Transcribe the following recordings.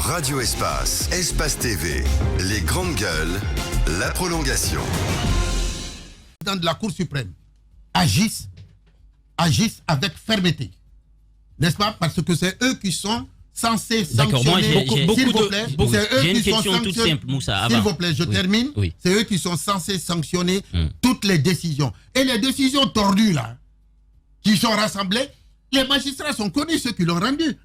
Radio Espace, Espace TV, les grandes gueules, la prolongation. Dans de la Cour suprême, agissent avec fermeté. N'est-ce pas? Parce que c'est eux qui sont censés sanctionner. D'accord, moi j'ai une question toute simple, Moussa. S'il vous plaît, je termine. Oui. C'est eux qui sont censés sanctionner toutes les décisions. Et les décisions tordues, là, qui sont rassemblées, les magistrats sont connus, ceux qui l'ont rendu.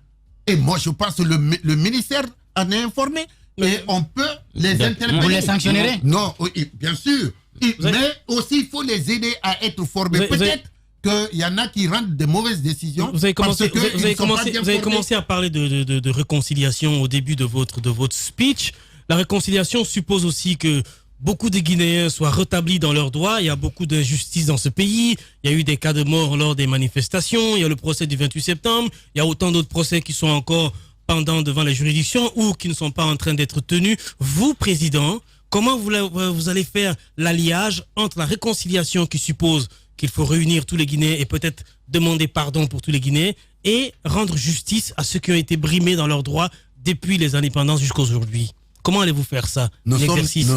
Et moi, je pense que le ministère en est informé. Et on peut les interpeller. Vous les sanctionnerez? Non, oui, bien sûr. Mais aussi, il faut les aider à être formés. Peut-être qu'il y en a qui rendent de mauvaises décisions. Vous avez commencé à parler de réconciliation au début de votre speech. La réconciliation suppose aussi que beaucoup de Guinéens soient rétablis dans leurs droits. Il y a beaucoup d'injustices dans ce pays. Il y a eu des cas de mort lors des manifestations. Il y a le procès du 28 septembre. Il y a autant d'autres procès qui sont encore pendant devant les juridictions ou qui ne sont pas en train d'être tenus. Vous, président, comment vous allez faire l'alliage entre la réconciliation qui suppose qu'il faut réunir tous les Guinéens et peut-être demander pardon pour tous les Guinéens et rendre justice à ceux qui ont été brimés dans leurs droits depuis les indépendances jusqu'à aujourd'hui? Comment allez-vous faire ça? Nous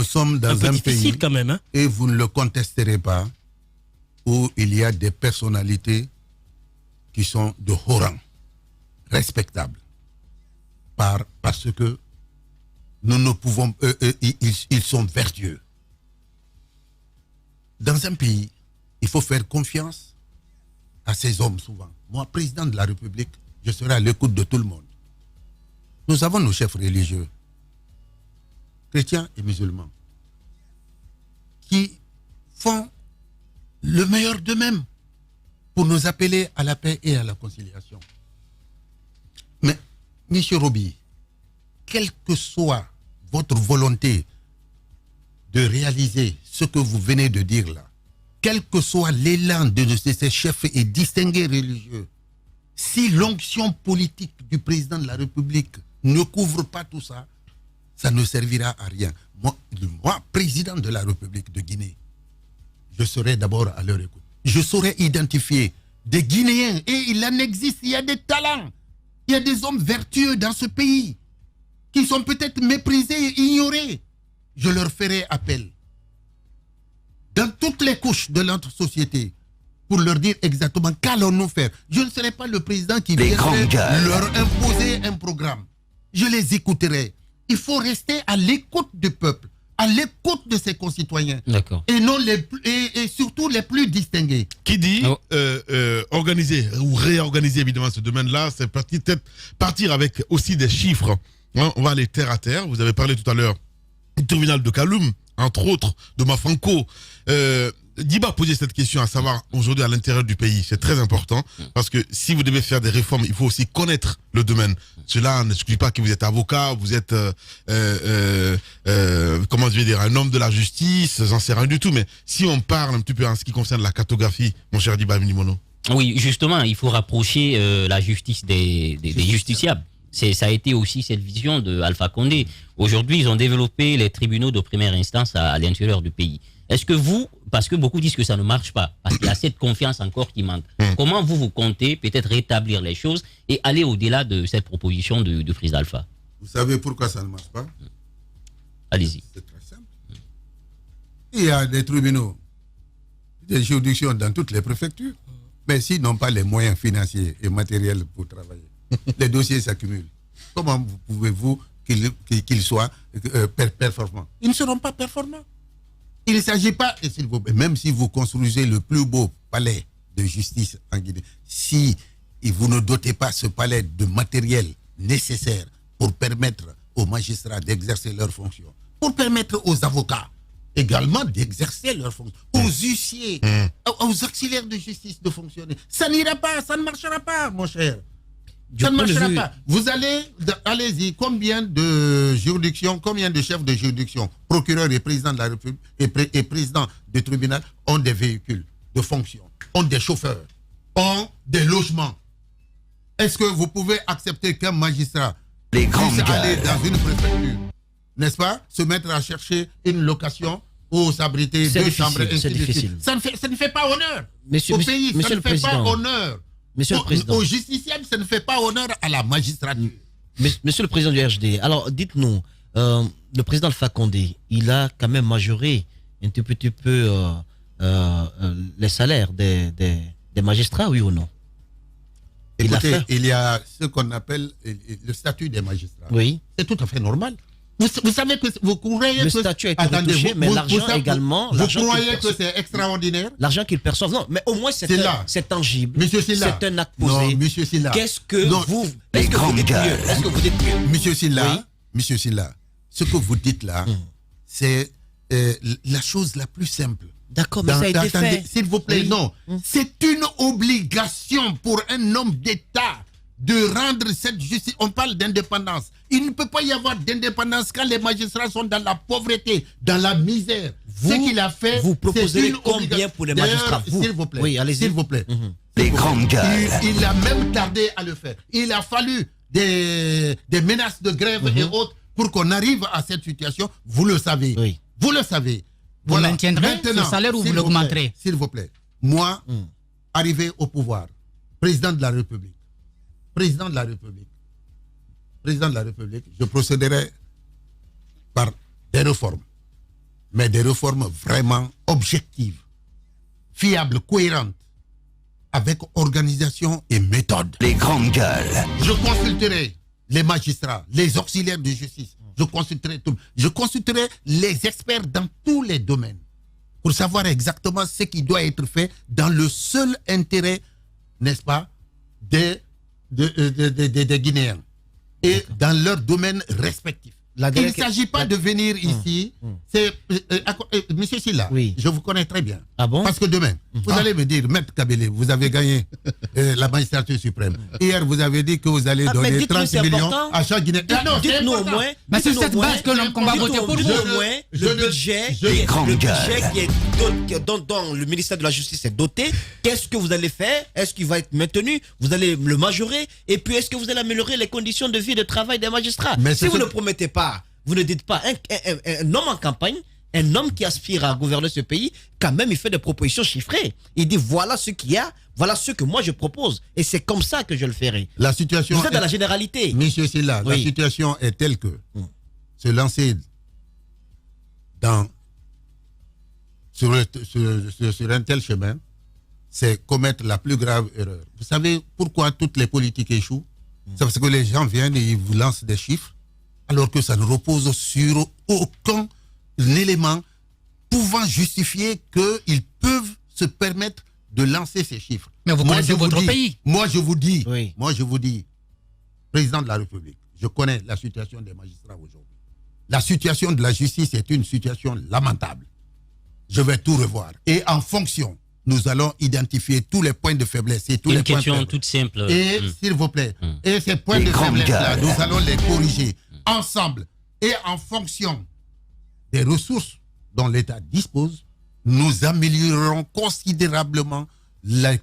sommes dans un pays, quand même, hein? Et vous ne le contesterez pas, où il y a des personnalités qui sont de haut rang, respectables, parce que nous ne pouvons, ils sont vertueux. Dans un pays, il faut faire confiance à ces hommes souvent. Moi, président de la République, je serai à l'écoute de tout le monde. Nous avons nos chefs religieux, chrétiens et musulmans, qui font le meilleur d'eux-mêmes pour nous appeler à la paix et à la conciliation. Mais, M. Roby, quelle que soit votre volonté de réaliser ce que vous venez de dire là, quel que soit l'élan de ces chefs et distingués religieux, si l'onction politique du président de la République ne couvre pas tout ça, ça ne servira à rien. Moi, président de la République de Guinée, je serai d'abord à leur écoute. Je saurai identifier des Guinéens, et il en existe, il y a des talents, il y a des hommes vertueux dans ce pays, qui sont peut-être méprisés et ignorés. Je leur ferai appel dans toutes les couches de notre société pour leur dire exactement qu'allons-nous faire. Je ne serai pas le président qui viendrait leur imposer un programme. Je les écouterai. Il faut rester à l'écoute du peuple, à l'écoute de ses concitoyens. D'accord. Et non et surtout les plus distingués. Qui dit organiser ou réorganiser évidemment ce domaine-là, c'est peut-être partir avec aussi des chiffres. Hein, on va aller terre à terre. Vous avez parlé tout à l'heure du tribunal de Kaloum, entre autres, de Mafanko. Diba posait cette question, à savoir aujourd'hui à l'intérieur du pays. C'est très important parce que si vous devez faire des réformes, il faut aussi connaître le domaine. Cela n'exclut pas que vous êtes avocat, vous êtes comment je vais dire, un homme de la justice, j'en sais rien du tout. Mais si on parle un petit peu en ce qui concerne la cartographie, mon cher Diba Minimono. Oui, justement, il faut rapprocher la justice des justiciables. Ça a été aussi cette vision de Alpha Condé. Aujourd'hui, ils ont développé les tribunaux de première instance à l'intérieur du pays. Est-ce que vous, parce que beaucoup disent que ça ne marche pas, parce qu'il y a cette confiance encore qui manque, comment vous comptez peut-être rétablir les choses et aller au-delà de cette proposition de Frise Alpha? Vous savez pourquoi ça ne marche pas? Allez-y. C'est très simple. Il y a des tribunaux, des juridictions dans toutes les préfectures, mais s'ils n'ont pas les moyens financiers et matériels pour travailler, les dossiers s'accumulent. Comment pouvez-vous qu'ils soient performants? Ils ne seront pas performants. Il ne s'agit pas, et s'il vous plaît, même si vous construisez le plus beau palais de justice en Guinée, si vous ne dotez pas ce palais de matériel nécessaire pour permettre aux magistrats d'exercer leurs fonctions, pour permettre aux avocats également d'exercer leurs fonctions, aux huissiers, aux auxiliaires de justice de fonctionner, ça n'ira pas, ça ne marchera pas, mon cher. Ça ne marchera pas. Vous allez-y, combien de juridictions, combien de chefs de juridiction, procureurs et présidents de la République et présidents de tribunal ont des véhicules de fonction, ont des chauffeurs, ont des logements? Est-ce que vous pouvez accepter qu'un magistrat puisse aller dans une préfecture, n'est-ce pas, se mettre à chercher une location ou s'abriter deux chambres? C'est difficile. Ça ne fait pas honneur au pays, ça ne fait pas honneur. Monsieur le Président. Aux justiciables, ça ne fait pas honneur à la magistrature. Monsieur le président du RHD, alors dites-nous, le président Alpha Condé, il a quand même majoré un tout petit peu les salaires des magistrats, oui ou non? Écoutez, il y a ce qu'on appelle le statut des magistrats. Oui. C'est tout à fait normal. Vous savez que vous croyez le que... statut a été retouché, mais l'argent également... Vous croyez que c'est extraordinaire? L'argent qu'ils perçoivent, non, mais au moins c'est tangible. Monsieur Silla. C'est un acte posé. Non, monsieur Silla. Qu'est-ce que vous... Est-ce que vous dites mieux? Est-ce que vous dites mieux? Monsieur Silla, oui. Monsieur Silla, ce que vous dites là, c'est la chose la plus simple. D'accord, mais ça a été fait. S'il vous plaît, non. C'est une obligation pour un homme d'État de rendre cette justice. On parle d'indépendance. Il ne peut pas y avoir d'indépendance quand les magistrats sont dans la pauvreté, dans la misère. Ce qu'il a fait, vous proposez combien pour les magistrats? S'il vous plaît. Oui, allez-y. S'il vous plaît. Les grandes gueules. Il a même tardé à le faire. Il a fallu des menaces de grève et autres pour qu'on arrive à cette situation. Vous le savez. Oui. Vous le savez. Vous maintiendrez ce salaire ou vous l'augmenterez? S'il vous plaît. Moi, arrivé au pouvoir, président de la République, je procéderai par des réformes, mais des réformes vraiment objectives, fiables, cohérentes, avec organisation et méthode. Les grandes gueules. Je consulterai les magistrats, les auxiliaires de justice, je consulterai les experts dans tous les domaines pour savoir exactement ce qui doit être fait dans le seul intérêt, n'est-ce pas, des Guinéens et dans leurs domaines respectifs. Il ne s'agit pas de venir ici. Monsieur Silla, oui. Je vous connais très bien. Ah bon? Parce que demain, vous allez me dire, Maître Kabele, vous avez gagné la magistrature suprême. Hier, vous avez dit que vous allez donner 30 millions à chaque Guinéen. Dites-nous au moins. Mais c'est cette base qu'on va voter pour vous. Le budget dont le ministère de la Justice est doté, qu'est-ce que vous allez faire? Est-ce qu'il va être maintenu? Vous allez le majorer? Et puis, est-ce que vous allez améliorer les conditions de vie et de travail des magistrats? Si vous ne promettez pas, vous ne dites pas, un homme en campagne, un homme qui aspire à gouverner ce pays, quand même, il fait des propositions chiffrées. Il dit, voilà ce qu'il y a, voilà ce que moi je propose. Et c'est comme ça que je le ferai. La situation vous êtes dans la généralité. Monsieur Silla, la situation est telle que se lancer sur un tel chemin, c'est commettre la plus grave erreur. Vous savez pourquoi toutes les politiques échouent? C'est parce que les gens viennent et ils vous lancent des chiffres, alors que ça ne repose sur aucun élément pouvant justifier qu'ils peuvent se permettre de lancer ces chiffres. Mais vous connaissez votre pays. Moi, je vous dis, président de la République, je connais la situation des magistrats aujourd'hui. La situation de la justice est une situation lamentable. Je vais tout revoir. Et en fonction, nous allons identifier tous les points de faiblesse et tous les points faibles. Une question toute simple. Et s'il vous plaît, et ces points de faiblesse-là, nous allons les corriger ensemble. Et en fonction des ressources dont l'État dispose, nous améliorerons considérablement les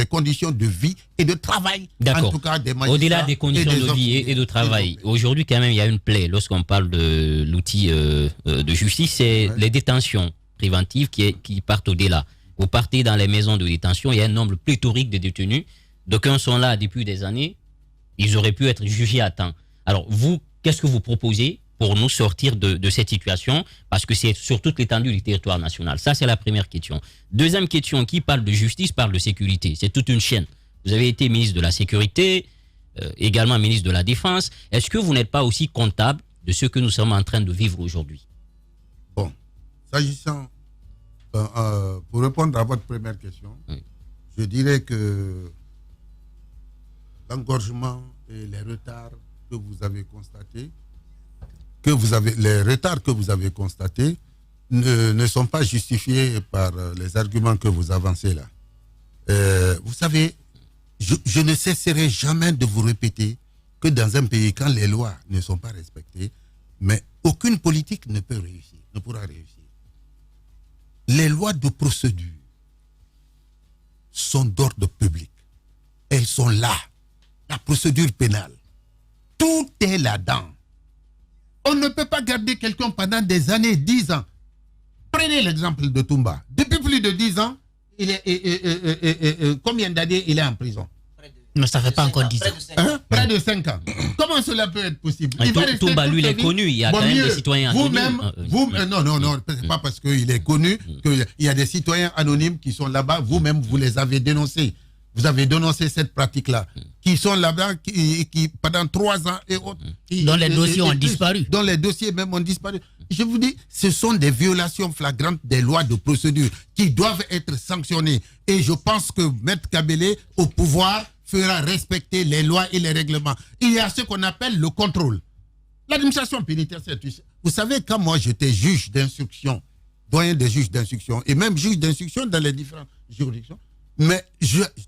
conditions de vie et de travail. D'accord. En tout cas, des magistrats. Au-delà des conditions de vie et de travail, aujourd'hui, quand même, il y a une plaie. Lorsqu'on parle de l'outil de justice, c'est les détentions préventives qui partent au-delà. Vous partez dans les maisons de détention, il y a un nombre pléthorique de détenus. D'aucuns sont là depuis des années. Ils auraient pu être jugés à temps. Alors, vous, qu'est-ce que vous proposez pour nous sortir de cette situation? Parce que c'est sur toute l'étendue du territoire national. Ça, c'est la première question. Deuxième question, qui parle de justice, parle de sécurité. C'est toute une chaîne. Vous avez été ministre de la Sécurité, également ministre de la Défense. Est-ce que vous n'êtes pas aussi comptable de ce que nous sommes en train de vivre aujourd'hui? Bon, s'agissant, pour répondre à votre première question, je dirais que l'engorgement et les retards que vous avez constatés, les retards que vous avez constatés ne sont pas justifiés par les arguments que vous avancez là. Vous savez, je ne cesserai jamais de vous répéter que dans un pays, quand les lois ne sont pas respectées, mais aucune politique ne pourra réussir. Les lois de procédure sont d'ordre public. Elles sont là. La procédure pénale. Tout est là-dedans. On ne peut pas garder quelqu'un pendant des années, 10 ans. Prenez l'exemple de Toumba. Depuis plus de 10 ans, combien d'années il est en prison? Mais ça ne fait pas encore 10 ans. Près de 5 ans. Comment cela peut être possible? Toumba, lui, il est connu. Il y a quand même des citoyens anonymes. Vous-même, non, c'est pas parce qu'il est connu qu'il y a des citoyens anonymes qui sont là-bas. Vous-même, vous les avez dénoncés. Vous avez dénoncé cette pratique-là. Qui sont là-bas, qui pendant 3 ans et autres. Dont les dossiers ont disparu. Dont les dossiers même ont disparu. Je vous dis, ce sont des violations flagrantes des lois de procédure qui doivent être sanctionnées. Et je pense que Maître Kabele, au pouvoir, fera respecter les lois et les règlements. Il y a ce qu'on appelle le contrôle. L'administration pénitentiaire, vous savez, quand moi j'étais juge d'instruction, doyen des juges d'instruction, et même juge d'instruction dans les différentes juridictions, mais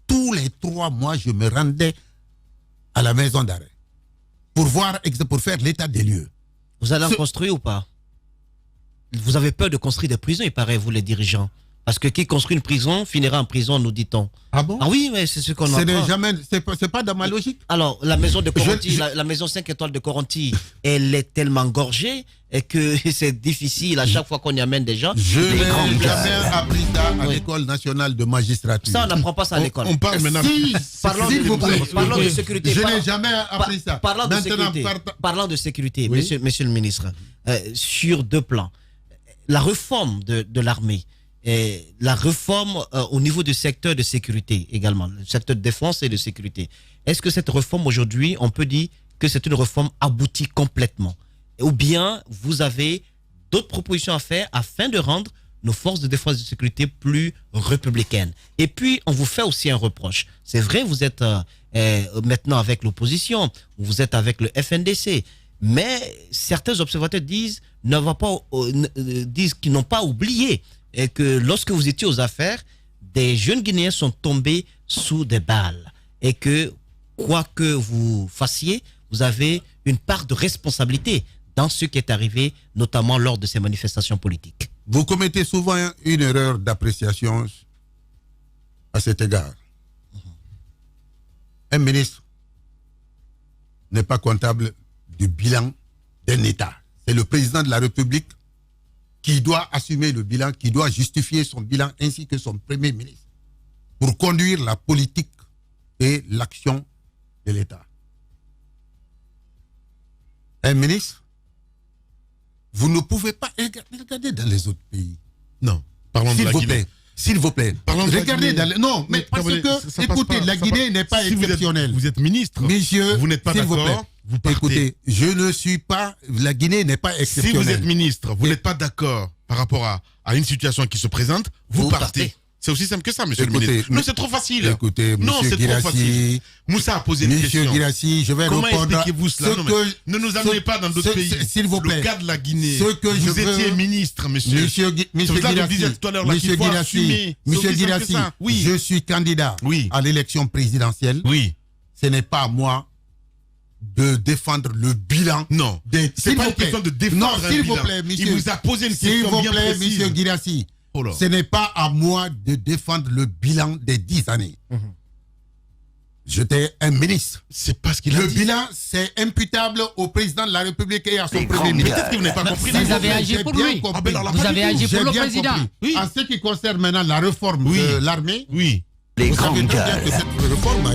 tous les 3 mois, je me rendais à la maison d'arrêt pour faire l'état des lieux. Vous allez en construire ou pas? Vous avez peur de construire des prisons, il paraît, vous les dirigeants. Parce que qui construit une prison finira en prison, nous dit-on. Ah bon? Ah oui, mais c'est ce qu'on entend. C'est pas dans ma logique. Alors, la maison de Corenty, la maison 5 étoiles de Corenty, elle est tellement gorgée et que c'est difficile à chaque fois qu'on y amène des gens. Je n'ai jamais appris ça à l'école nationale de magistrature. Ça, on n'apprend pas ça à l'école. On parle maintenant. Parlons de sécurité. Je n'ai jamais appris ça. Parlons de sécurité, oui. monsieur le ministre, sur 2 plans. La réforme de l'armée, et la réforme au niveau du secteur de sécurité également, le secteur de défense et de sécurité. Est-ce que cette réforme aujourd'hui, on peut dire que c'est une réforme aboutie complètement? Ou bien vous avez d'autres propositions à faire afin de rendre nos forces de défense et de sécurité plus républicaines? Et puis, on vous fait aussi un reproche. C'est vrai, vous êtes maintenant avec l'opposition, vous êtes avec le FNDC, mais certains observateurs disent qu'ils n'ont pas oublié et que lorsque vous étiez aux affaires, des jeunes Guinéens sont tombés sous des balles et que quoi que vous fassiez, vous avez une part de responsabilité dans ce qui est arrivé, notamment lors de ces manifestations politiques. Vous commettez souvent une erreur d'appréciation à cet égard. Un ministre n'est pas comptable du bilan d'un État. C'est le président de la République qui doit assumer le bilan, qui doit justifier son bilan, ainsi que son premier ministre, pour conduire la politique et l'action de l'État. Un ministre, vous ne pouvez pas regarder dans les autres pays. Non, parlons de la Guinée. S'il vous plaît, regardez dans les... Non, mais parce que, écoutez, la Guinée n'est pas exceptionnelle. Vous êtes ministre, monsieur, vous n'êtes pas d'accord. Vous partez. Écoutez, je ne suis pas... La Guinée n'est pas exceptionnelle. Si vous êtes ministre, vous n'êtes pas d'accord par rapport à une situation qui se présente, vous partez. C'est aussi simple que ça, monsieur le ministre. Non, c'est trop facile. Écoutez, non, c'est trop facile. Moussa a posé une question. Monsieur Guirassi, je vais Comment répondre... Comment expliquez-vous cela? Ne nous amenez pas dans d'autres pays. S'il vous plaît. Le cas de la Guinée. Vous étiez ministre, monsieur. Monsieur Guirassi, oui. Je suis candidat à l'élection présidentielle. Oui. Ce n'est pas à moi de défendre le bilan. Non. C'est pas une question de défendre un bilan. S'il vous plaît, monsieur. Il vous a posé une question bien précise. Monsieur Guirassi. Ce n'est pas à moi de défendre le bilan des 10 années. J'étais un ministre. C'est pas ce qu'il a dit. Le bilan, c'est imputable au président de la République et à son premier ministre. Peut-être que vous n'avez pas compris. Vous avez agi pour lui. Vous avez agi pour le président. Oui. En ce qui concerne maintenant la réforme de l'armée, vous savez très bien que cette réforme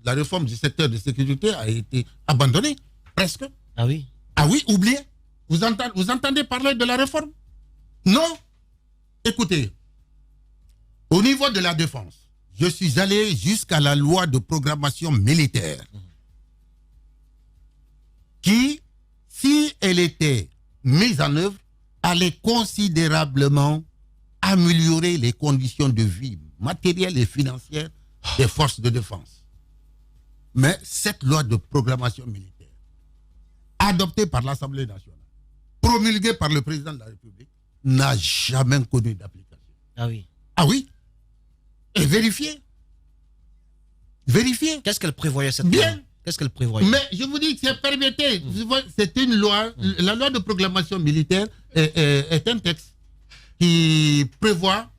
la réforme du secteur de sécurité a été abandonnée, presque. Ah oui. Ah oui, oubliez. Vous entendez parler de la réforme? Non. Écoutez, au niveau de la défense, je suis allé jusqu'à la loi de programmation militaire qui, si elle était mise en œuvre, allait considérablement améliorer les conditions de vie matérielles et financières des forces de défense. Mais cette loi de programmation militaire, adoptée par l'Assemblée nationale, promulguée par le président de la République, n'a jamais connu d'application. Ah oui. Ah oui. Et vérifiez. Vérifiez. Qu'est-ce qu'elle prévoyait cette loi? Qu'est-ce qu'elle prévoyait? Mais je vous dis que c'est permetté. C'est une loi. La loi de programmation militaire est un texte qui prévoit,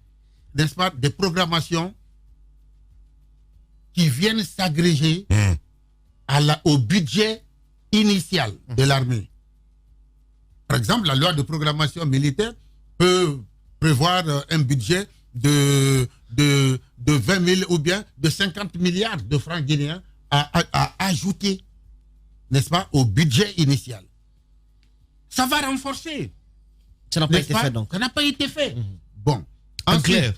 n'est-ce pas, des programmations qui viennent s'agréger au budget initial de l'armée. Par exemple, la loi de programmation militaire peut prévoir un budget de de 20 000 ou bien de 50 milliards de francs guinéens à ajouter, n'est-ce pas, au budget initial. Ça va renforcer. Ça n'a pas été fait, donc. Ça n'a pas été fait. Bon. En clair,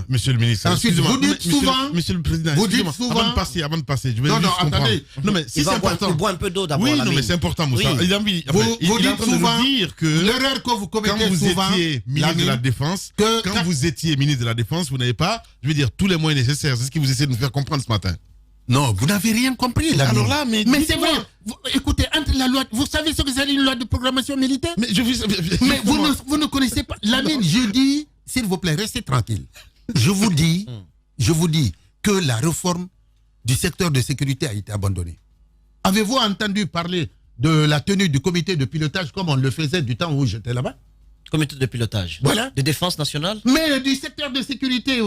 monsieur le ministre. Ensuite, vous dites souvent, monsieur le président, vous dites souvent, avant de passer, je vais non, juste comprendre. attendez. Non, mais si c'est important. Il boit un peu d'eau d'abord. Oui, non, mais c'est important, Moussa. Oui. Vous dites souvent, dire que l'erreur que vous commettez quand vous souvent, étiez ministre de la Défense, quand vous étiez ministre de la Défense, vous n'avez pas, je veux dire, tous les moyens nécessaires. C'est ce que vous essayez de nous faire comprendre ce matin. Non, vous n'avez rien compris. Alors là, mais c'est vrai. Écoutez, entre la loi, vous savez ce que c'est une loi de programmation militaire? Mais vous ne connaissez pas. Lamine, je dis, s'il vous plaît, restez tranquille. Je vous dis que la réforme du secteur de sécurité a été abandonnée. Avez-vous entendu parler de la tenue du comité de pilotage comme on le faisait du temps où j'étais là-bas? Comité de pilotage. Voilà. De défense nationale. Mais du secteur de sécurité,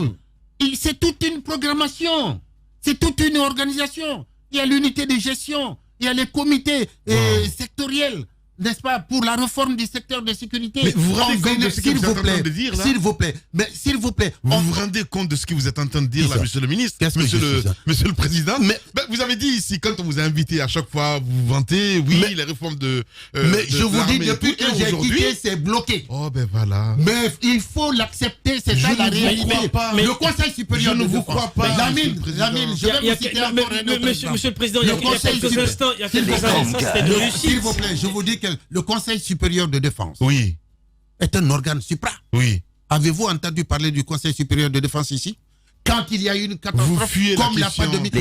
c'est toute une programmation. C'est toute une organisation. Il y a l'unité de gestion, il y a les comités sectoriels, n'est-ce pas, pour la réforme du secteur de sécurité. Mais vous vous rendez compte de ce que vous êtes en train de dire là? S'il vous plaît, Vous vous rendez compte de ce que vous êtes en train de dire là, monsieur le ministre, monsieur le président? Vous avez dit ici, quand on vous a invité à chaque fois, vous vantez, les réformes de mais je vous dis, depuis que j'ai quitté, c'est bloqué. Oh ben voilà. Mais il faut l'accepter, c'est ça la réalité. Le Conseil supérieur de défense. Je ne vous crois pas. Lamine, je vais vous citer encore un autre exemple. Monsieur le Président, il y a quelques instants, c'était de réussite. S'il vous plaît, je vous dis que le Conseil supérieur de défense est un organe supra. Oui. Avez-vous entendu parler du Conseil supérieur de défense ici? Quand il y a eu une catastrophe comme la pandémie,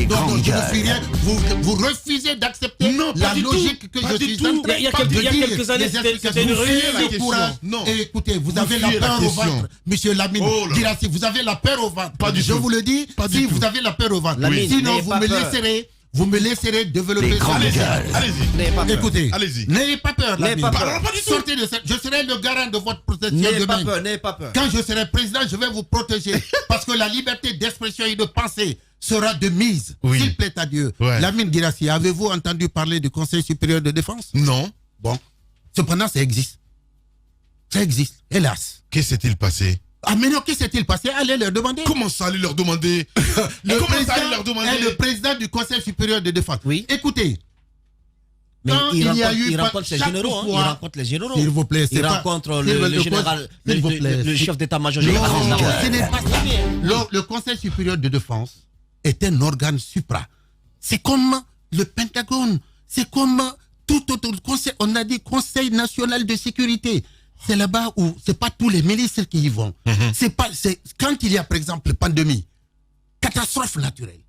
vous refusez d'accepter la logique que je suis en train de dire. Il y a quelques années, c'était une réussite. Non. Écoutez, vous avez la peur au ventre, monsieur Lamine Guirassy, vous avez la peur au ventre. Je vous le dis, si vous avez la peur au ventre. Sinon, vous me laisserez développer ça. Allez-y. Écoutez, allez-y. N'ayez pas peur. Sortez de ça. Je serai le garant de votre protection demain. N'ayez pas peur. Quand je serai président, je vais vous protéger. Parce que la liberté d'expression et de pensée sera de mise. S'il plaît à Dieu. Lamine Guirassy, avez-vous entendu parler du Conseil supérieur de défense? Non. Bon. Cependant, ça existe. Ça existe, hélas. Que s'est-il passé? Ah mais non, qu'est-ce qui s'est-il passé? Allez leur demander. Comment ça, allez leur demander? Le président du Conseil supérieur de défense. Oui. Écoutez. Mais il rencontre les généraux. Il rencontre les généraux. S'il vous plaît. Il rencontre le général, le chef d'état-major général. Ce n'est pas ça. Le Conseil supérieur de défense est un organe supra. C'est comme le Pentagone. C'est comme tout autre conseil. On a dit Conseil national de sécurité. C'est là-bas où c'est pas tous les ministres qui y vont. C'est quand il y a par exemple pandémie, catastrophe naturelle.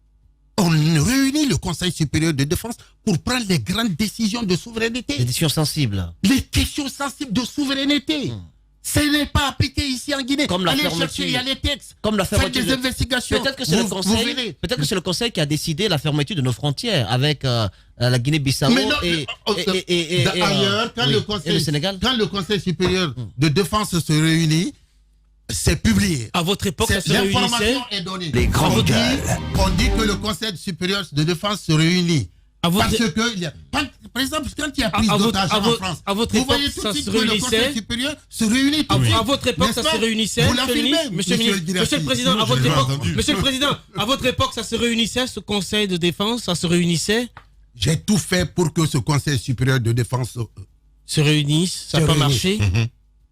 On réunit le Conseil supérieur de défense pour prendre les grandes décisions de souveraineté. Les décisions sensibles. Les questions sensibles de souveraineté. Ce n'est pas appliqué ici en Guinée. Comme la chercher, il y a les textes. Comme la fermeture. Faites des investigations. Peut-être que c'est le Conseil qui a décidé la fermeture de nos frontières avec la Guinée-Bissau et le Sénégal. Quand le Conseil supérieur de défense se réunit, c'est publié. À votre époque, ça se réunissait. L'information est donnée. On dit que le Conseil supérieur de défense se réunit. Parce que, par exemple, quand il y a prise d'otages en France, vous voyez tout de suite que le Conseil supérieur se réunit. À votre époque, ça se réunissait. Vous l'affirmez, Monsieur le Président, à votre époque, Monsieur le Président, à votre époque, ça se réunissait, ce Conseil de défense, ça se réunissait. J'ai tout fait pour que ce Conseil supérieur de défense se réunisse. Ça n'a pas marché.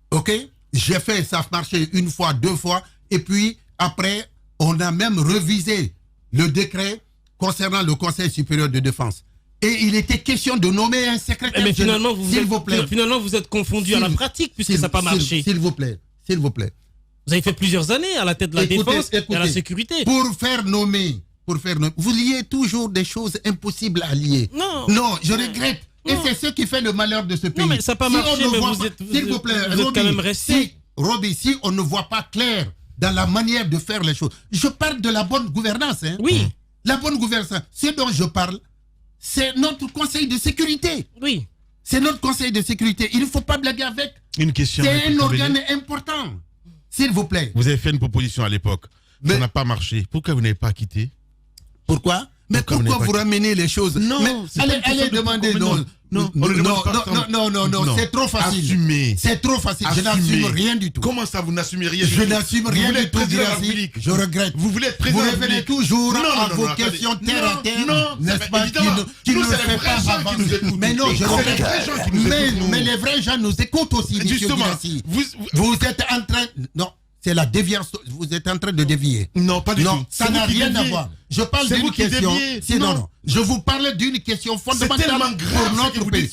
Ok? J'ai fait ça marcher une fois, deux fois, et puis après, on a même révisé le décret concernant le Conseil supérieur de défense. Et il était question de nommer un secrétaire. Mais finalement, vous êtes confondu à la pratique puisque ça n'a pas marché. S'il vous plaît. Vous avez fait plusieurs années à la tête de la défense et à la sécurité. Pour faire nommer, vous liez toujours des choses impossibles à lier. Non, je regrette. Et c'est ce qui fait le malheur de ce pays. Non, mais ça n'a pas marché, mais vous êtes quand même resté. Si on ne voit pas clair dans la manière de faire les choses. Je parle de la bonne gouvernance. Oui. La bonne gouvernance. Ce dont je parle, c'est notre Conseil de sécurité. Oui. C'est notre Conseil de sécurité. Il ne faut pas blaguer avec. Une question. C'est un organe important. S'il vous plaît. Vous avez fait une proposition à l'époque. Ça n'a pas marché. Pourquoi vous n'avez pas quitté? Pourquoi? Mais pourquoi vous ramenez les choses? Non, allez demander. Non, c'est trop facile. Assumez. C'est trop facile. Je n'assume rien du tout. Comment ça, vous n'assumez rien Je n'assume rien du tout. Je regrette. Vous voulez être président Vous revenez toujours à vos questions terre à terre. Non, n'est-ce pas? Qui ne fait pas avancer. Mais non, je regrette. Mais les vrais gens nous écoutent aussi, monsieur Guirassy. Vous êtes en train... Non. C'est la déviance. Vous êtes en train de dévier. Non, pas du tout. Non, ça n'a rien à voir. Je parle d'une question. Non. Je vous parle d'une question fondamentale pour notre pays.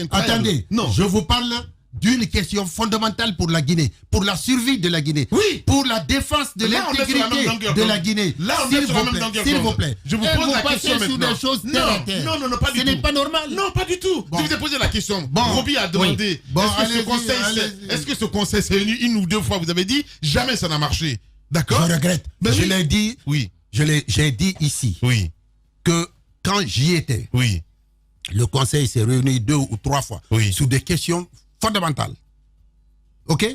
Attendez. Non. Je vous parle d'une question fondamentale pour la Guinée, pour la survie de la Guinée, oui, pour la défense de l'intégrité de la Guinée. Là, on est sur la même longueur s'il vous plaît. Je vous pose la question sur maintenant. des choses terre à terre. Non, pas du tout. Ce n'est pas normal. Non, pas du tout. Je vous ai posé la question. Roby a demandé. Est-ce que ce conseil s'est réuni une ou deux fois? Vous avez dit jamais ça n'a marché. D'accord? Je regrette. Je l'ai dit. Oui. J'ai dit ici. Oui. Que quand j'y étais. Oui. Le conseil s'est réuni 2 ou 3 fois. Oui. Sur des questions fondamentales. Ok?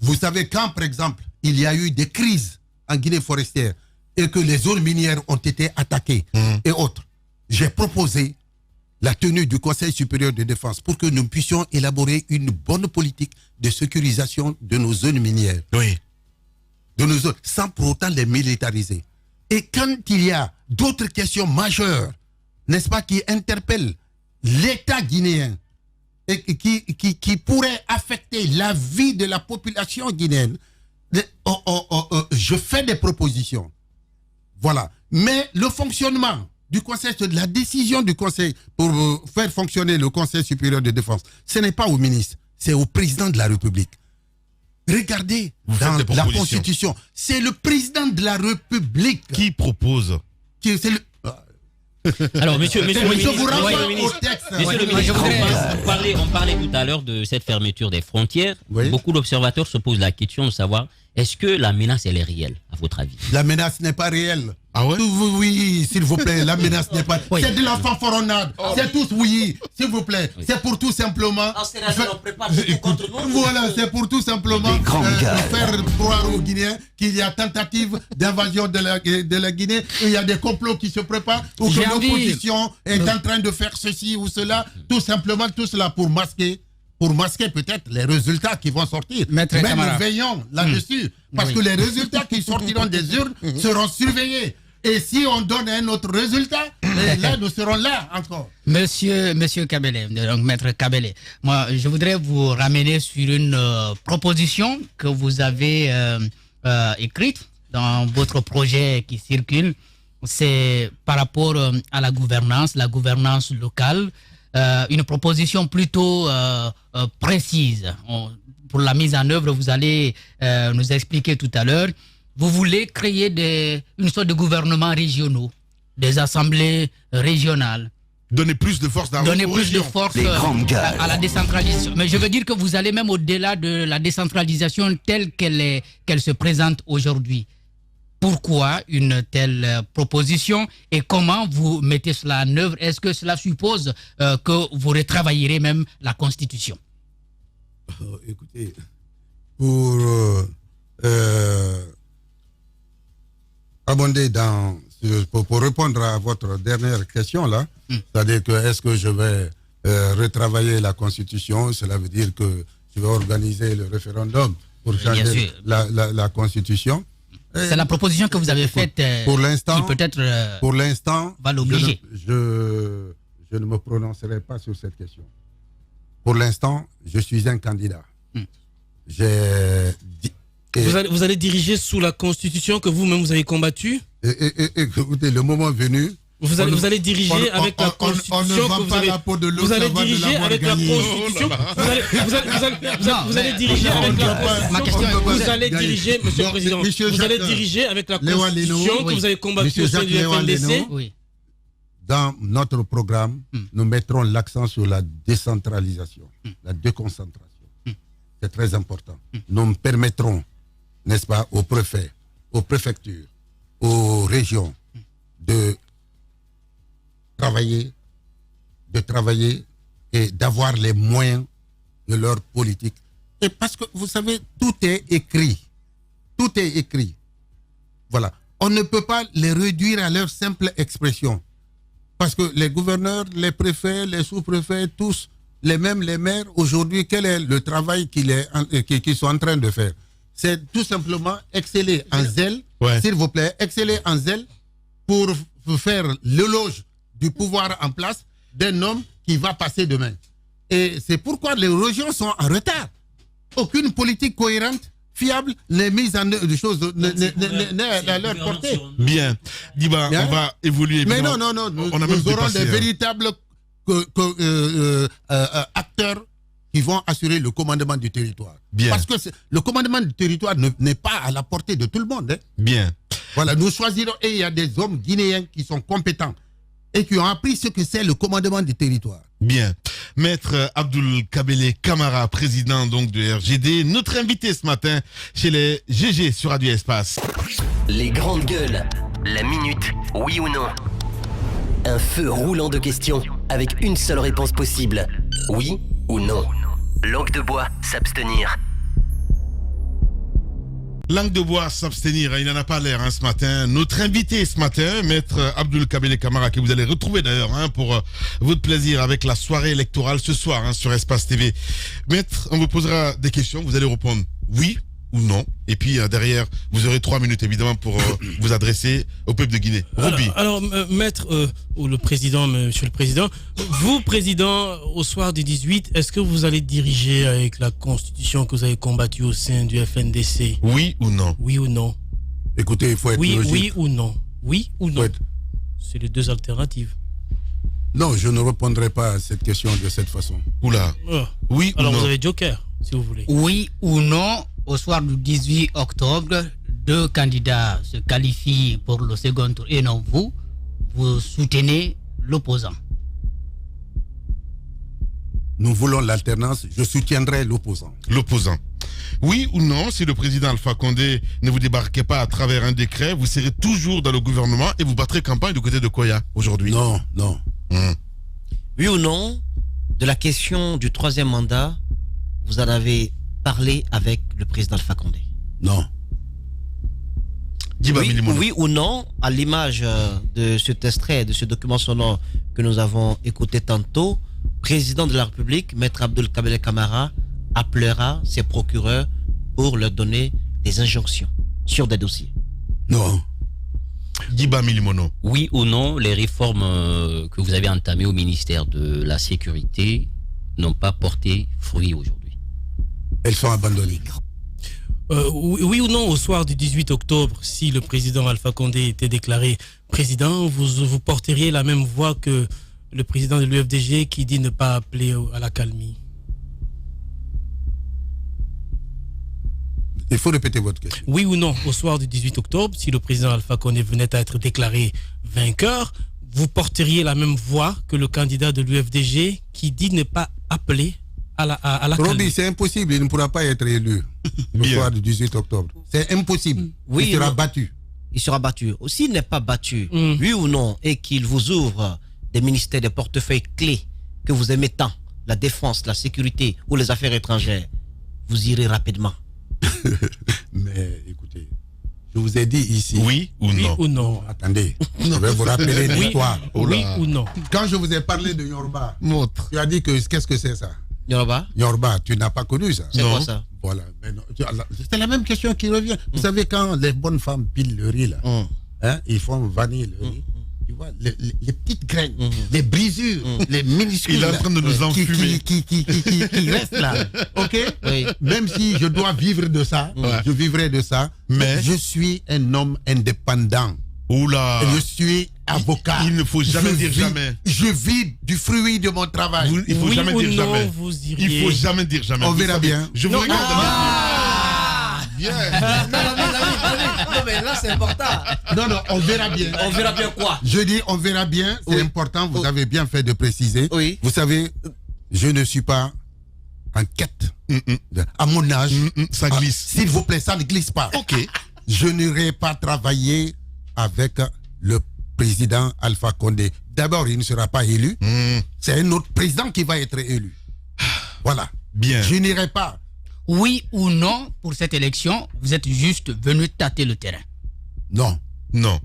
Vous savez, quand, par exemple, il y a eu des crises en Guinée forestière et que les zones minières ont été attaquées et autres, j'ai proposé la tenue du Conseil supérieur de défense pour que nous puissions élaborer une bonne politique de sécurisation de nos zones minières. Oui. De nos zones, sans pour autant les militariser. Et quand il y a d'autres questions majeures, n'est-ce pas, qui interpellent l'État guinéen, et qui pourrait affecter la vie de la population guinéenne, je fais des propositions. Voilà. Mais le fonctionnement du Conseil, la décision du Conseil pour faire fonctionner le Conseil supérieur de défense, ce n'est pas au ministre, c'est au président de la République. Regardez dans la Constitution, c'est le président de la République qui propose. Alors, monsieur le ministre, je vous renvoie au texte. Monsieur le ministre, on parlait tout à l'heure de cette fermeture des frontières. Oui. Beaucoup d'observateurs se posent la question de savoir, est-ce que la menace, elle est réelle, à votre avis? La menace n'est pas réelle. Ah ouais? Oui, s'il vous plaît, la menace n'est pas... Oui. C'est de la fanfaronnade. C'est tous, oui, s'il vous plaît. Oui. C'est pour tout simplement... on prépare contre nous. Voilà, c'est pour tout simplement faire croire aux Guinéens qu'il y a tentative d'invasion de la Guinée, il y a des complots qui se préparent, ou que l'opposition est en train de faire ceci ou cela, tout simplement, tout cela pour masquer peut-être les résultats qui vont sortir. Mais nous veillons là-dessus, parce que les résultats qui sortiront des urnes seront surveillés. Et si on donne un autre résultat, là, nous serons là encore. Monsieur Kabele, donc Maître Kabele, moi, je voudrais vous ramener sur une proposition que vous avez écrite dans votre projet qui circule. C'est par rapport à la gouvernance locale. Une proposition plutôt précise. Pour la mise en œuvre, vous allez nous expliquer tout à l'heure. Vous voulez créer une sorte de gouvernement régionaux, des assemblées régionales. Donner plus de force à la décentralisation. Mais je veux dire que vous allez même au-delà de la décentralisation telle qu'elle se présente aujourd'hui. Pourquoi une telle proposition et comment vous mettez cela en œuvre? Est-ce que cela suppose que vous retravaillerez même la Constitution? Écoutez, pour abonder pour répondre à votre dernière question là, c'est-à-dire que est-ce que je vais retravailler la Constitution? Cela veut dire que je vais organiser le référendum pour changer la Constitution. C'est la proposition que vous avez faite pour l'instant, qui peut-être va l'obliger. Je ne me prononcerai pas sur cette question. Pour l'instant, je suis un candidat. Vous allez diriger sous la Constitution que vous-même vous avez combattue? Écoutez, le moment venu... Vous allez diriger avec la Constitution que vous avez... Vous allez diriger avec la Constitution... Vous allez diriger avec la Constitution... Vous allez diriger, Monsieur le Président, vous allez diriger avec la Constitution que vous avez combattue au sein du FNDC? Dans notre programme, nous mettrons l'accent sur la décentralisation, la déconcentration. C'est très important. Nous permettrons, n'est-ce pas, aux préfets, aux préfectures, aux régions de travailler et d'avoir les moyens de leur politique. Et parce que, vous savez, tout est écrit. Tout est écrit. Voilà. on ne peut pas les réduire à leur simple expression. Parce que les gouverneurs, les préfets, les sous-préfets, tous, les mêmes, les maires, aujourd'hui, quel est le travail qu'ils sont en train de faire? C'est tout simplement exceller en zèle, s'il vous plaît, exceller en zèle pour faire l'éloge du pouvoir en place d'un homme qui va passer demain. Et c'est pourquoi les régions sont en retard. Aucune politique cohérente, fiable, n'est mise en œuvre de choses, n'est à leur portée. Bien. Diba, on va évoluer. Mais non, nous aurons des véritables acteurs qui vont assurer le commandement du territoire. Bien. Parce que le commandement du territoire n'est pas à la portée de tout le monde. Hein. Bien. Voilà, nous choisirons, et il y a des hommes guinéens qui sont compétents et qui ont appris ce que c'est le commandement du territoire. Bien. Maître Abdoul Kabele Camara, président donc de RGD, notre invité ce matin chez les GG sur Radio Espace. Les grandes gueules, la minute, oui ou non? Un feu roulant de questions avec une seule réponse possible, oui ou non? Langue de bois, s'abstenir. Langue de bois, s'abstenir, il n'en a pas l'air ce matin. Notre invité ce matin, Maître Abdoul Kabele Camara, que vous allez retrouver d'ailleurs pour votre plaisir avec la soirée électorale ce soir sur Espace TV. Maître, on vous posera des questions, vous allez répondre oui ou non. Et puis derrière, vous aurez 3 minutes évidemment pour vous adresser au peuple de Guinée. Roby. Alors Maître, ou le président, monsieur le président, vous, président, au soir du 18, est-ce que vous allez diriger avec la constitution que vous avez combattue au sein du FNDC? Oui ou non? Oui ou non? Écoutez, il faut être logique. Oui ou non? Oui ou non? C'est les deux alternatives. Non, je ne répondrai pas à cette question de cette façon. Oula. Oui ou non? Alors vous avez joker, si vous voulez. Oui ou non? Au soir du 18 octobre, 2 candidats se qualifient pour le second tour et non vous soutenez l'opposant. Nous voulons l'alternance, je soutiendrai l'opposant. L'opposant. Oui ou non, si le président Alpha Condé ne vous débarquait pas à travers un décret, vous serez toujours dans le gouvernement et vous battrez campagne du côté de Koya aujourd'hui? Non. Oui ou non, de la question du 3e mandat, vous en avez parlé avec le président Alpha Condé? Non. Oui ou non, à l'image de cet extrait, de ce document sonore que nous avons écouté tantôt, président de la République, Maître Abdoul Kabele Camara, appellera ses procureurs pour leur donner des injonctions sur des dossiers? Non. Diba Milimono. Oui ou non, les réformes que vous avez entamées au ministère de la Sécurité n'ont pas porté fruit aujourd'hui? Elles sont abandonnées. Oui ou non, au soir du 18 octobre, si le président Alpha Condé était déclaré président, vous porteriez la même voix que le président de l'UFDG qui dit ne pas appeler à l'accalmie? Il faut répéter votre question. Oui ou non, au soir du 18 octobre, si le président Alpha Condé venait à être déclaré vainqueur, vous porteriez la même voix que le candidat de l'UFDG qui dit ne pas appeler à la Roby, c'est impossible, il ne pourra pas être élu le soir du 18 octobre. C'est impossible. Oui, il sera battu. Il sera battu. S'il n'est pas battu, oui ou non, et qu'il vous ouvre des ministères, des portefeuilles clés que vous aimez tant, la défense, la sécurité ou les affaires étrangères, vous irez rapidement. Mais écoutez, je vous ai dit ici. Oui ou non? Oui ou non? Attendez, je vais vous rappeler l'histoire. Oui ou non? Quand je vous ai parlé de Yorba, tu as dit que qu'est-ce que c'est ça? Yorba, tu n'as pas connu ça? C'est quoi ça? Voilà. C'est la même question qui revient. Vous savez, quand les bonnes femmes pilent le riz, là, ils font vaniller le riz. Tu vois, les petites graines, les brisures, les minuscules. Il est en train de nous enfumer. Qui restent là. OK? Oui. Même si je dois vivre de ça, je vivrai de ça. Mais je suis un homme indépendant. Oula. Je suis avocat. Il ne faut jamais dire jamais. Je vis du fruit de mon travail. Il faut jamais dire jamais. Il faut jamais dire jamais. On verra bien. Je vous regarde dans les yeux. Non, mais là, c'est important. Non, on verra bien. On verra bien quoi? Je dis, on verra bien. C'est important. Vous avez bien fait de préciser. Oui. Vous savez, je ne suis pas en quête. À mon âge. Ça glisse. S'il vous plaît, ça ne glisse pas. OK. Je n'irai pas travailler avec le président Alpha Condé. D'abord, il ne sera pas élu. C'est un autre président qui va être élu. Voilà. Bien. Je n'irai pas. Oui ou non, pour cette élection, vous êtes juste venu tâter le terrain? Non. Non.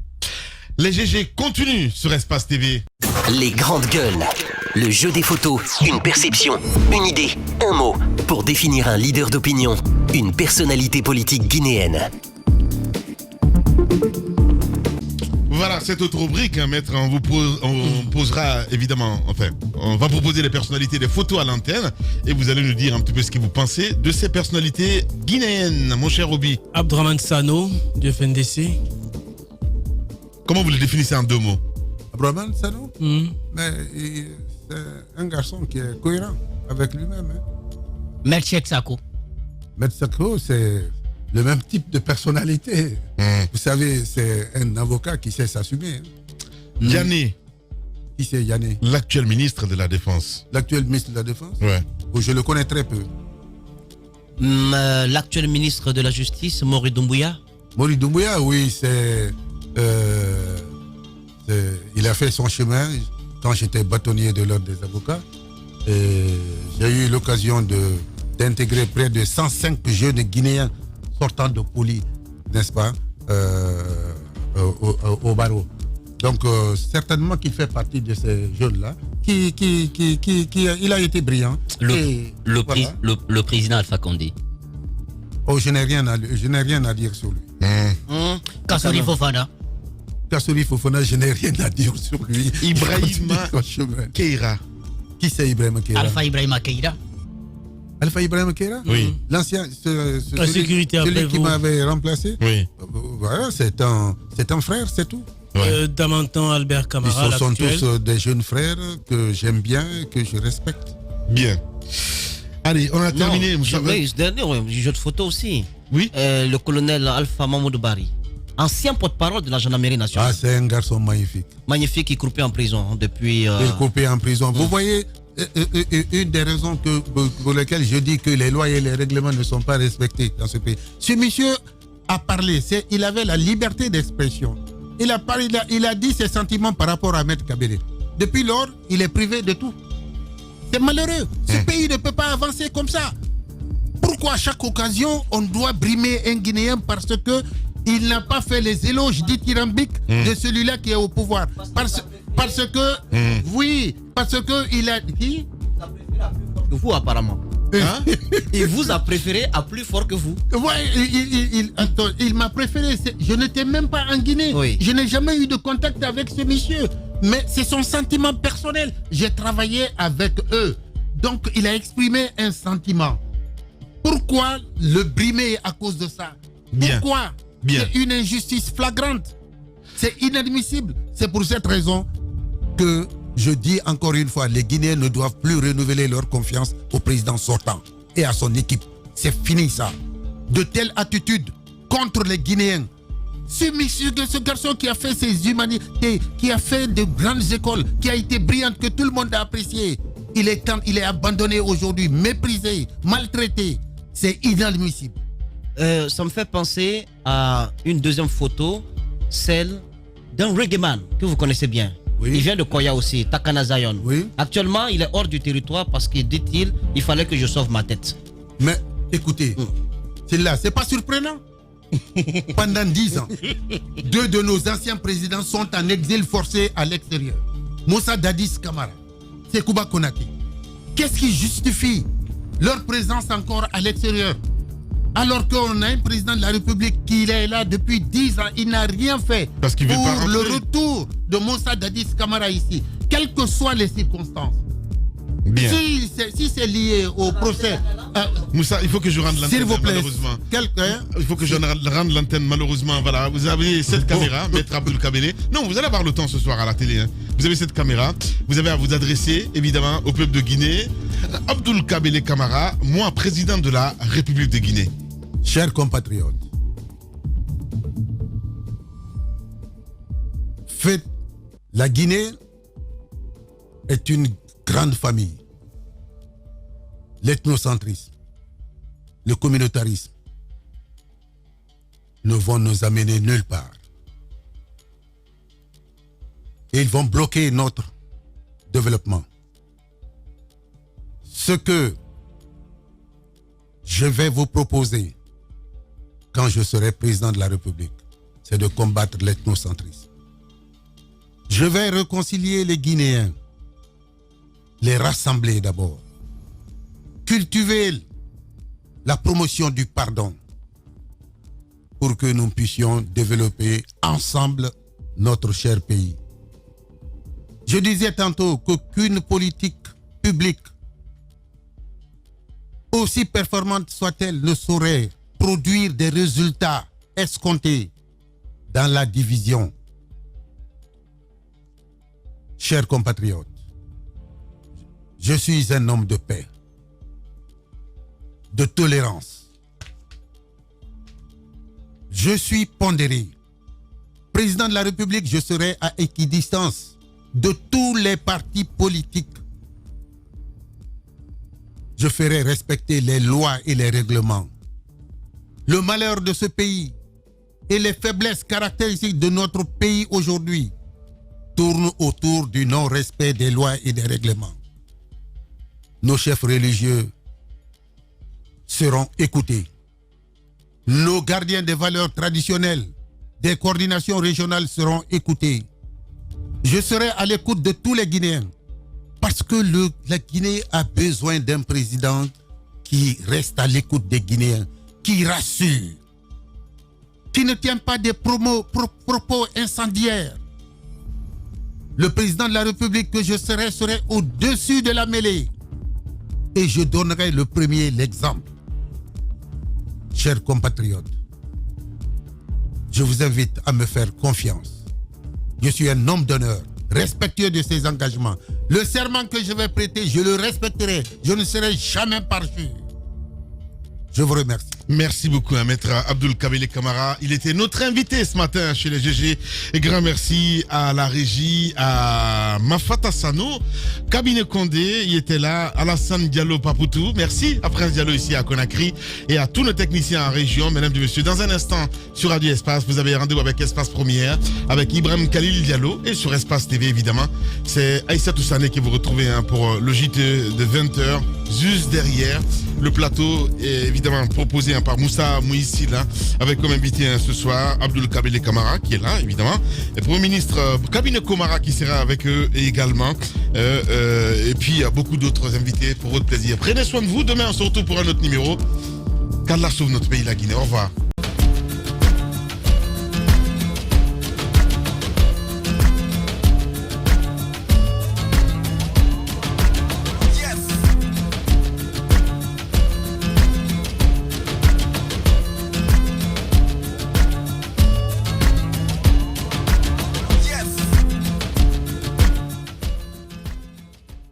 Les GG continuent sur Espace TV. Les grandes gueules. Le jeu des photos, une perception, une idée, un mot pour définir un leader d'opinion, une personnalité politique guinéenne. Voilà, cette autre rubrique, hein, maître, on posera évidemment, enfin, on va proposer les personnalités, des photos à l'antenne, et vous allez nous dire un petit peu ce que vous pensez de ces personnalités guinéennes, mon cher Obi. Abdraman Sano, du FNDC. Comment vous le définissez en 2 mots? Abdraman Sano, mais c'est un garçon qui est cohérent avec lui-même. Hein. Maître Sako. Maître Sako, c'est le même type de personnalité. Vous savez, c'est un avocat qui sait s'assumer. Hein. Yané. Qui c'est Yané? L'actuel ministre de la Défense. L'actuel ministre de la Défense? Ouais. Oh, je le connais très peu. L'actuel ministre de la Justice, Mori Doumbouya. Mori Doumbouya, oui, il a fait son chemin quand j'étais bâtonnier de l'ordre des avocats. Et j'ai eu l'occasion d'intégrer près de 105 jeunes Guinéens sortant de poli, n'est-ce pas, au barreau. Donc, certainement qu'il fait partie de ces jeunes-là, il a été brillant. Le président Alpha Condé. Oh, je n'ai rien à dire sur lui. Kassouri Fofana. Kassouri Fofana, je n'ai rien à dire sur lui. Ibrahima Keïra. Qui c'est Ibrahima Keïra? Alpha Ibrahima Keïra. Alpha Ibrahima Keïra? Oui. L'ancien, celui qui m'avait remplacé? Oui. Voilà, c'est un frère, c'est tout. Ouais. Damantan Albert Camara. Ils sont tous des jeunes frères que j'aime bien et que je respecte. Bien. Allez, on a terminé. Ce dernier, jeu de photo aussi. Oui. Le colonel Alpha Mamoudou Bari, ancien porte-parole de la gendarmerie nationale. Ah, c'est un garçon magnifique. Magnifique, qui croupait en prison depuis. Il croupait en prison. Vous voyez, une des raisons pour lesquelles je dis que les lois et les règlements ne sont pas respectés dans ce pays. Ce monsieur a parlé, il avait la liberté d'expression. Il a dit ses sentiments par rapport à Maître Kabele. Depuis lors, il est privé de tout. C'est malheureux. Ce pays ne peut pas avancer comme ça. Pourquoi à chaque occasion, on doit brimer un Guinéen parce que il n'a pas fait les éloges dithyrambiques de celui-là qui est au pouvoir. Parce que, oui, parce que il a dit... Vous, apparemment. Hein? Il vous a préféré à plus fort que vous. Ouais, il m'a préféré. Je n'étais même pas en Guinée. Oui. Je n'ai jamais eu de contact avec ce monsieur. Mais c'est son sentiment personnel. J'ai travaillé avec eux. Donc, il a exprimé un sentiment. Pourquoi le brimer à cause de ça? Bien. Pourquoi? Bien. C'est une injustice flagrante. C'est inadmissible. C'est pour cette raison que je dis encore une fois, les Guinéens ne doivent plus renouveler leur confiance au président sortant et à son équipe. C'est fini ça. De telles attitudes contre les Guinéens. Ce garçon qui a fait ses humanités, qui a fait de grandes écoles, qui a été brillant, que tout le monde a apprécié, il est abandonné aujourd'hui, méprisé, maltraité. C'est inadmissible. Ça me fait penser à une deuxième photo, celle d'un reggaeman que vous connaissez bien. Oui. Il vient de Koya aussi, Takana Zion. Oui. Actuellement, il est hors du territoire parce qu'il dit-il, il fallait que je sauve ma tête. Mais écoutez, c'est pas surprenant. Pendant 10 ans, 2 de nos anciens présidents sont en exil forcé à l'extérieur. Moussa Dadis Camara, Sekouba Konaté. Qu'est-ce qui justifie leur présence encore à l'extérieur? Alors qu'on a un président de la République qui est là depuis 10 ans, il n'a rien fait Parce qu'il veut pas pour rentrer. le retour de Moussa Dadis Camara ici, quelles que soient les circonstances. Bien. Si c'est lié au procès... Moussa, il faut que je rende l'antenne, s'il vous plaît, malheureusement. Il faut que je rende l'antenne, malheureusement. Voilà, vous avez cette caméra, Maître Abdoul Kabele. Non, vous allez avoir le temps ce soir à la télé. Hein. Vous avez cette caméra. Vous avez à vous adresser, évidemment, au peuple de Guinée. Abdoul Kabele Camara, moi, président de la République de Guinée. Chers compatriotes, la Guinée est une grande famille. L'ethnocentrisme, le communautarisme ne vont nous amener nulle part. Et ils vont bloquer notre développement. Ce que je vais vous proposer quand je serai président de la République, c'est de combattre l'ethnocentrisme. Je vais réconcilier les Guinéens, les rassembler d'abord, cultiver la promotion du pardon pour que nous puissions développer ensemble notre cher pays. Je disais tantôt qu'aucune politique publique, aussi performante soit-elle, ne saurait produire des résultats escomptés dans la division. Chers compatriotes, je suis un homme de paix, de tolérance. Je suis pondéré. Président de la République, je serai à équidistance de tous les partis politiques. Je ferai respecter les lois et les règlements. Le malheur de ce pays et les faiblesses caractéristiques de notre pays aujourd'hui tournent autour du non-respect des lois et des règlements. Nos chefs religieux seront écoutés. Nos gardiens des valeurs traditionnelles des coordinations régionales seront écoutés. Je serai à l'écoute de tous les Guinéens parce que la Guinée a besoin d'un président qui reste à l'écoute des Guinéens, qui rassure, qui ne tient pas des propos incendiaires. Le président de la République que je serai au-dessus de la mêlée et je donnerai l'exemple. Chers compatriotes, je vous invite à me faire confiance. Je suis un homme d'honneur, respectueux de ses engagements. Le serment que je vais prêter, je le respecterai. Je ne serai jamais parjure. Je vous remercie. Merci beaucoup à Maître Abdoul Kabele Camara. Il était notre invité ce matin chez les GG. Et grand merci à la régie, à Mafata Sano, Cabinet Condé, il était là, Alassane Diallo Papoutou. Merci à Prince Diallo ici à Conakry et à tous nos techniciens en région, mesdames et messieurs. Dans un instant, sur Radio Espace, vous avez rendez-vous avec Espace Première, avec Ibrahim Khalil Diallo et sur Espace TV évidemment. C'est Aïssa Toussané qui vous retrouvez pour le JT de 20h, juste derrière. Le plateau est évidemment proposé par Moussa Mouissi là, avec comme invité ce soir Abdoul Kabele Camara qui est là évidemment, et Premier ministre Cabinet Komara qui sera avec eux également, et puis il y a beaucoup d'autres invités pour votre plaisir. Prenez soin de vous, demain on se retrouve pour un autre numéro. Qu'Allah sauve notre pays, la Guinée. Au revoir.